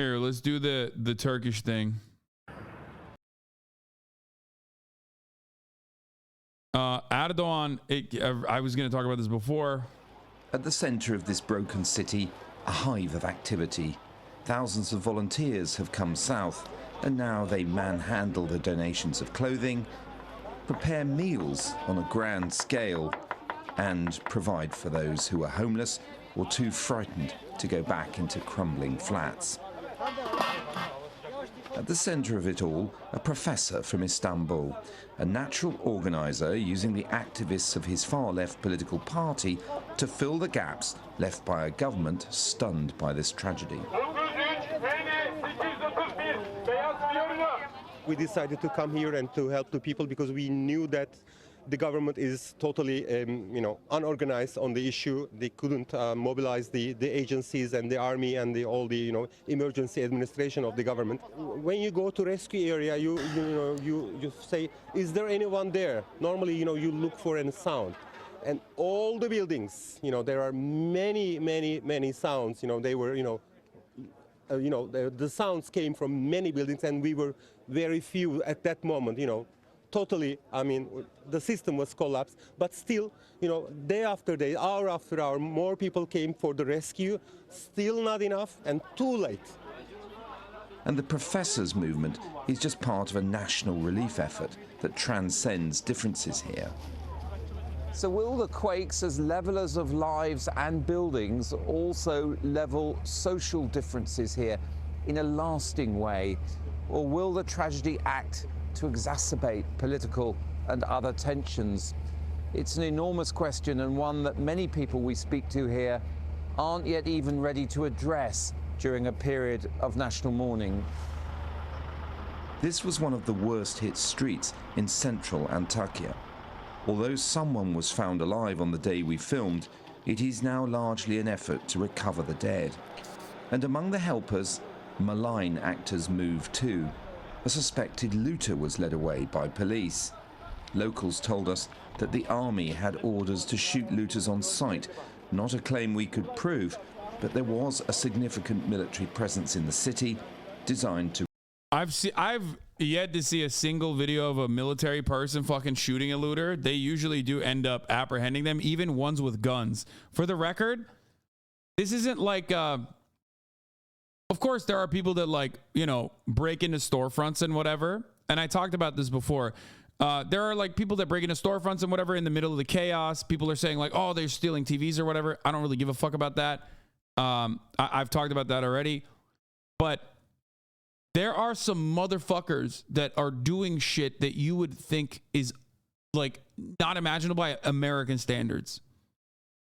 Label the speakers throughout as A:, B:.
A: Here, let's do the Turkish thing. Erdogan, I was going to talk about this before.
B: At the center of this broken city, a hive of activity. Thousands of volunteers have come south, and now they manhandle the donations of clothing, prepare meals on a grand scale, and provide for those who are homeless or too frightened to go back into crumbling flats. At the center of it all, a professor from Istanbul, a natural organizer using the activists of his far-left political party to fill the gaps left by a government stunned by this tragedy.
C: We decided to come here and to help the people because we knew that the government is totally, unorganized on the issue. They couldn't mobilize the agencies and the army and all the, emergency administration of the government. When you go to rescue area, you say, is there anyone there? Normally, you look for a sound. And all the buildings, there are many sounds. They were, the sounds came from many buildings, and we were very few at that moment, Totally, the system was collapsed, but still, day after day, hour after hour, more people came for the rescue, still not enough and too late.
B: And the professors' movement is just part of a national relief effort that transcends differences here.
D: So will the quakes as levelers of lives and buildings also level social differences here in a lasting way? Or will the tragedy act to exacerbate political and other tensions? It's an enormous question, and one that many people we speak to here aren't yet even ready to address during a period of national mourning.
B: This was one of the worst hit streets in central Antakya. Although someone was found alive on the day we filmed, it is now largely an effort to recover the dead. And among the helpers, malign actors move too. A suspected looter was led away by police. Locals told us that the army had orders to shoot looters on sight, not a claim we could prove, but there was a significant military presence in the city designed to...
A: I've yet to see a single video of a military person fucking shooting a looter. They usually do end up apprehending them, even ones with guns. For the record, this isn't like... Of course, there are people that break into storefronts and whatever. And I talked about this before. There are people that break into storefronts and whatever in the middle of the chaos. People are saying oh, they're stealing TVs or whatever. I don't really give a fuck about that. I've talked about that already. But there are some motherfuckers that are doing shit that you would think is not imaginable by American standards.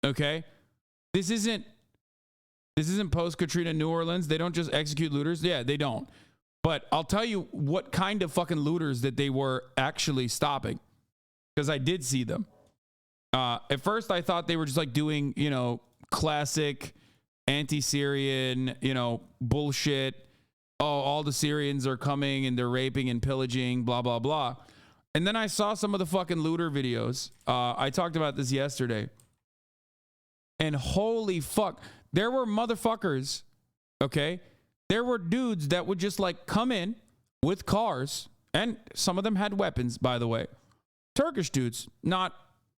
A: Okay? This isn't post-Katrina New Orleans. They don't just execute looters. Yeah, they don't. But I'll tell you what kind of fucking looters that they were actually stopping. Because I did see them. At first, I thought they were just doing, classic anti-Syrian, bullshit. Oh, all the Syrians are coming and they're raping and pillaging, blah, blah, blah. And then I saw some of the fucking looter videos. I talked about this yesterday. And holy fuck. There were motherfuckers, okay? There were dudes that would just come in with cars, and some of them had weapons, by the way. Turkish dudes, not,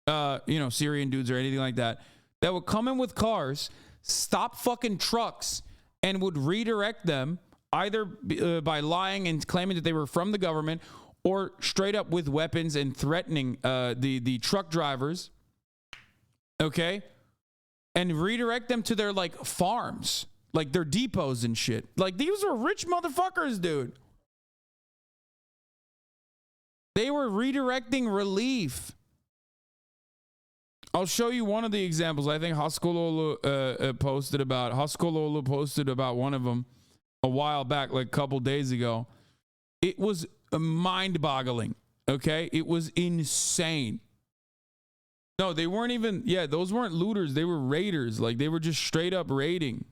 A: Syrian dudes or anything like that, that would come in with cars, stop fucking trucks, and would redirect them either by lying and claiming that they were from the government or straight up with weapons and threatening the truck drivers, okay? And redirect them to their farms, their depots and shit. These were rich motherfuckers, dude. They were redirecting relief. I'll show you one of the examples. I think Haskololu posted about one of them a while back, a couple days ago. It was mind-boggling. Okay, it was insane. No, they weren't even, those weren't looters. They were raiders. They were just straight up raiding.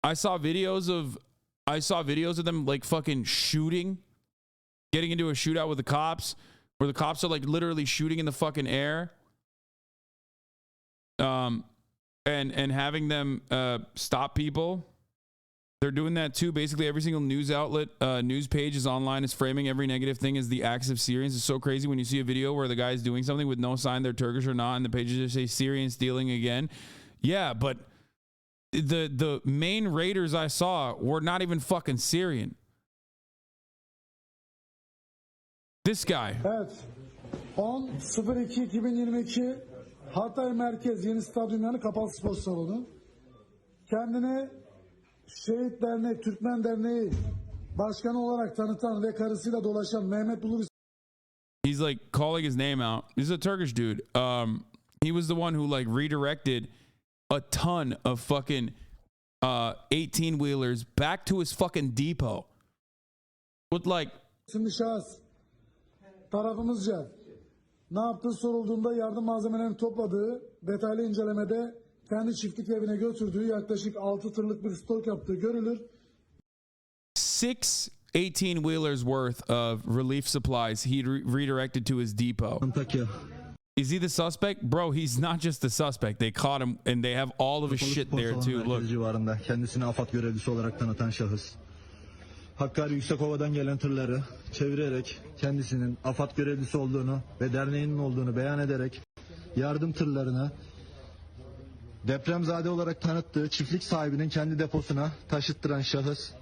A: I saw videos of them fucking shooting, getting into a shootout with the cops, where the cops are literally shooting in the fucking air. And and having them stop people. They're doing that too. Basically, every single news outlet, news page is online is framing every negative thing as the acts of Syrians. It's so crazy when you see a video where the guy's doing something with no sign they're Turkish or not, and the pages just say Syrian stealing again. Yeah, but the main raiders I saw were not even fucking Syrian. This guy.
E: Evet. 10.02.2022 Hatay Merkez Yeni Stadyum yanı kapalı spor salonu. Kendine Şehit Derneği, Türkmen Derneği başkanı olarak tanıtan ve karısıyla dolaşan Mehmet Ulu.
A: He's like calling his name out. He's a Turkish dude. He was the one who like redirected a ton of fucking 18 wheelers back to his fucking depot with like
E: Şimdi şahıs tarafımızca ne yaptığı sorulduğunda yardım malzemelerini topladığı detaylı incelemede kendi çiftlik evine götürdüğü yaklaşık 6 tırlık bir stok yaptığı görülür.
A: 6 18-wheelers worth of relief supplies he redirected to his depot.
F: Antakya.
A: Is he the suspect? Bro, he's not just the suspect. They caught him and they have all of his shit there too. Look.
F: Civarında kendisini AFAD görevlisi olarak tanıtan şahıs. Hakkari Yüksekova'dan gelen tırları çevirerek kendisinin AFAD görevlisi olduğunu ve derneğinin olduğunu beyan ederek yardım tırlarını depremzade olarak tanıttığı çiftlik sahibinin kendi deposuna taşıttıran şahıs.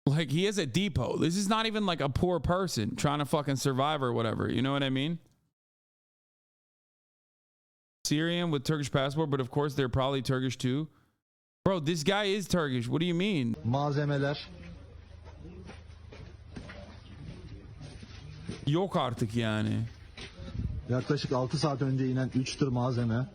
A: Like he has a depot. This is not even like a poor person trying to fucking survive or whatever. You know what I mean? Syrian with Turkish passport, but of course they're probably Turkish too. Bro, this guy is Turkish. What do you mean?
F: Malzemeler.
A: Yok artık yani.
F: Yaklaşık 6 saat önce inen 3 tır malzeme.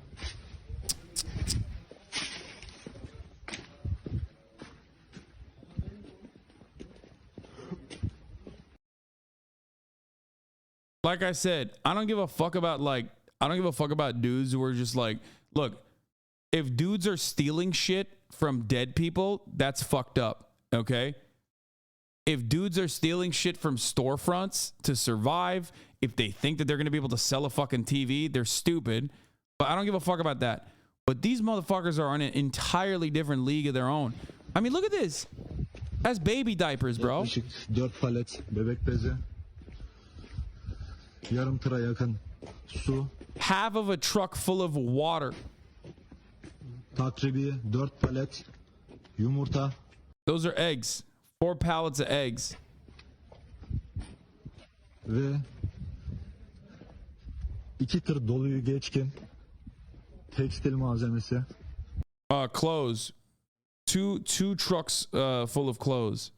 A: Like I said, I don't give a fuck about dudes who are just like, look, if dudes are stealing shit from dead people, that's fucked up, okay? If dudes are stealing shit from storefronts to survive, if they think that they're going to be able to sell a fucking TV, they're stupid. But I don't give a fuck about that. But these motherfuckers are on an entirely different league of their own. I mean, look at this. That's baby diapers, bro.
F: Yaklaşık 4 palet bebek bezi. Yarım tıra yakın su.
A: Half of a truck full of water.
F: Takribi 4 palet yumurta.
A: Those are eggs. 4 pallets of eggs.
F: Ve 2 tır doluyu geçkin tekstil malzemesi.
A: Clothes. Two trucks full of clothes.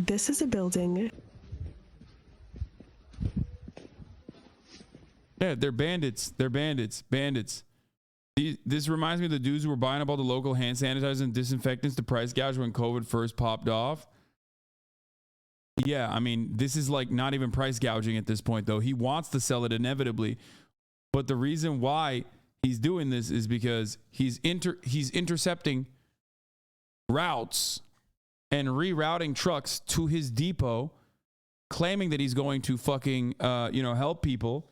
G: This is a building.
A: Yeah, they're bandits. They're bandits. Bandits. This reminds me of the dudes who were buying up all the local hand sanitizers and disinfectants to price gouge when COVID first popped off. Yeah, I mean, this is like not even price gouging at this point, though. He wants to sell it inevitably. But the reason why he's doing this is because he's intercepting routes and rerouting trucks to his depot, claiming that he's going to fucking, help people,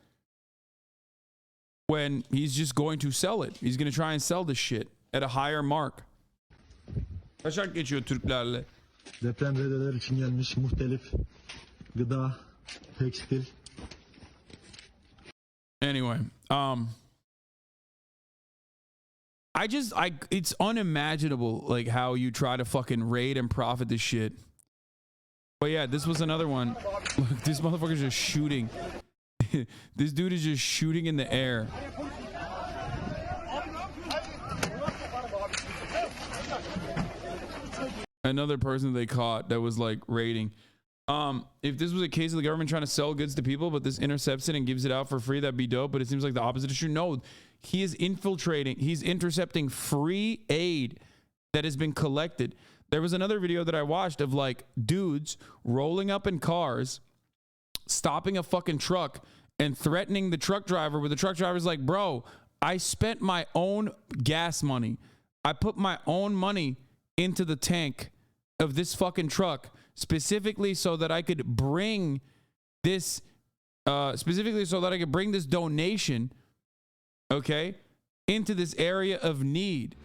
A: when he's just going to sell it. He's going to try and sell this shit at a higher mark. Kaçak geçiyor Türklerle.
F: Depremzedeler için gelmiş muhtelif gıda, tekstil.
A: Anyway, it's unimaginable like how you try to fucking raid and profit this shit. But yeah, this was another one. Look, this motherfucker's just shooting. This dude is just shooting in the air. Another person they caught that was like raiding. If this was a case of the government trying to sell goods to people, but this intercepts it and gives it out for free, that'd be dope. But it seems like the opposite is true. No, he is infiltrating. He's intercepting free aid that has been collected. There was another video that I watched of like dudes rolling up in cars, stopping a fucking truck and threatening the truck driver, where the truck driver's like, bro, I spent my own gas money. I put my own money into the tank of this fucking truck specifically so that I could bring this specifically so that I could bring this donation, okay, into this area of need.